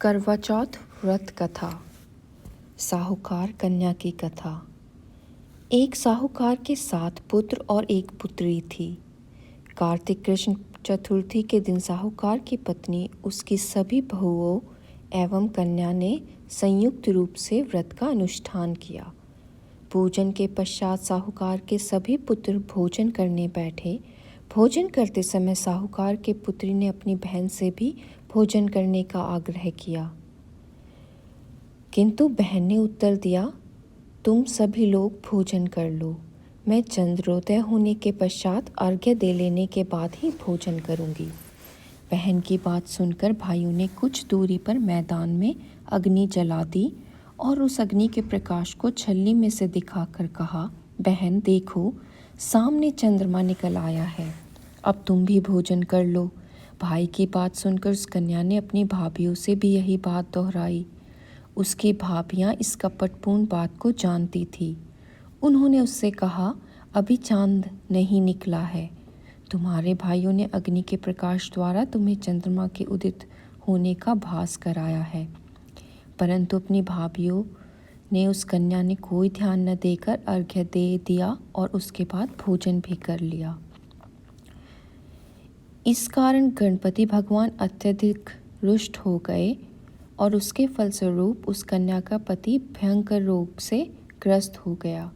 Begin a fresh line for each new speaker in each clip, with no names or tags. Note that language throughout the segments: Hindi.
करवा चौथ व्रत कथा। साहूकार कन्या की कथा। एक साहूकार के 7 पुत्र और एक पुत्री थी। कार्तिक कृष्ण चतुर्थी के दिन साहूकार की पत्नी, उसकी सभी बहुओं एवं कन्या ने संयुक्त रूप से व्रत का अनुष्ठान किया। पूजन के पश्चात साहूकार के सभी पुत्र भोजन करने बैठे। भोजन करते समय साहूकार के पुत्री ने अपनी बहन से भी भोजन करने का आग्रह किया, किंतु बहन ने उत्तर दिया, तुम सभी लोग भोजन कर लो, मैं चंद्रोदय होने के पश्चात अर्घ्य दे लेने के बाद ही भोजन करूंगी। बहन की बात सुनकर भाइयों ने कुछ दूरी पर मैदान में अग्नि जला दी और उस अग्नि के प्रकाश को छलनी में से दिखाकर कहा, बहन देखो, सामने चंद्रमा निकल आया है, अब तुम भी भोजन कर लो। भाई की बात सुनकर उस कन्या ने अपनी भाभियों से भी यही बात दोहराई। उसकी भाभियां इस कपटपूर्ण बात को जानती थी। उन्होंने उससे कहा, अभी चांद नहीं निकला है, तुम्हारे भाइयों ने अग्नि के प्रकाश द्वारा तुम्हें चंद्रमा के उदित होने का भास कराया है। परंतु अपनी भाभियों ने उस कन्या ने कोई ध्यान न देकर अर्घ्य दे दिया और उसके बाद भोजन भी कर लिया। इस कारण गणपति भगवान अत्यधिक रुष्ट हो गए और उसके फलस्वरूप उस कन्या का पति भयंकर रोग से ग्रस्त हो गया।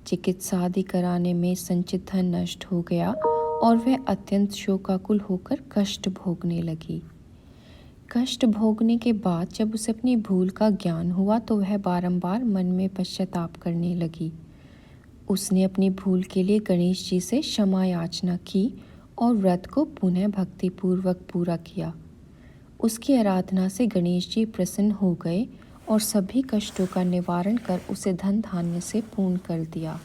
चिकित्सा आदि कराने में संचित धन नष्ट हो गया और वह अत्यंत शोकाकुल होकर कष्ट भोगने लगी। कष्ट भोगने के बाद जब उसे अपनी भूल का ज्ञान हुआ तो वह बारंबार मन में पश्चाताप करने लगी। उसने अपनी भूल के लिए गणेश जी से क्षमा याचना की और व्रत को पुनः भक्तिपूर्वक पूरा किया। उसकी आराधना से गणेश जी प्रसन्न हो गए और सभी कष्टों का निवारण कर उसे धन धान्य से पूर्ण कर दिया।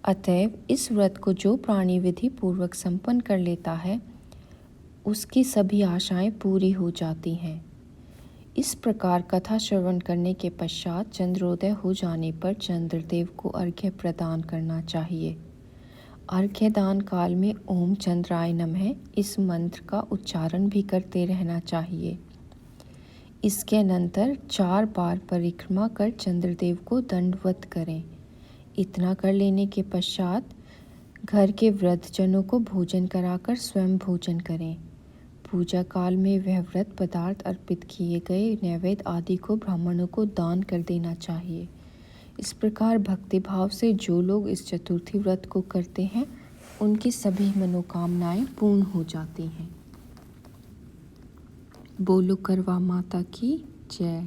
अतएव इस व्रत को जो प्राणी विधि पूर्वक संपन्न कर लेता है, उसकी सभी आशाएं पूरी हो जाती हैं। इस प्रकार कथा श्रवण करने के पश्चात चंद्रोदय हो जाने पर चंद्रदेव को अर्घ्य प्रदान करना चाहिए। अर्घ्य दान काल में ओम चंद्राय नमः इस मंत्र का उच्चारण भी करते रहना चाहिए। इसके अनंतर 4 बार परिक्रमा कर चंद्रदेव को दंडवत करें। इतना कर लेने के पश्चात घर के वृद्धजनों को भोजन कराकर स्वयं भोजन करें। पूजा काल में वह व्रत पदार्थ अर्पित किए गए नैवेद्य आदि को ब्राह्मणों को दान कर देना चाहिए। इस प्रकार भक्ति भाव से जो लोग इस चतुर्थी व्रत को करते हैं, उनकी सभी मनोकामनाएं पूर्ण हो जाती हैं। बोलो करवा माता की जय।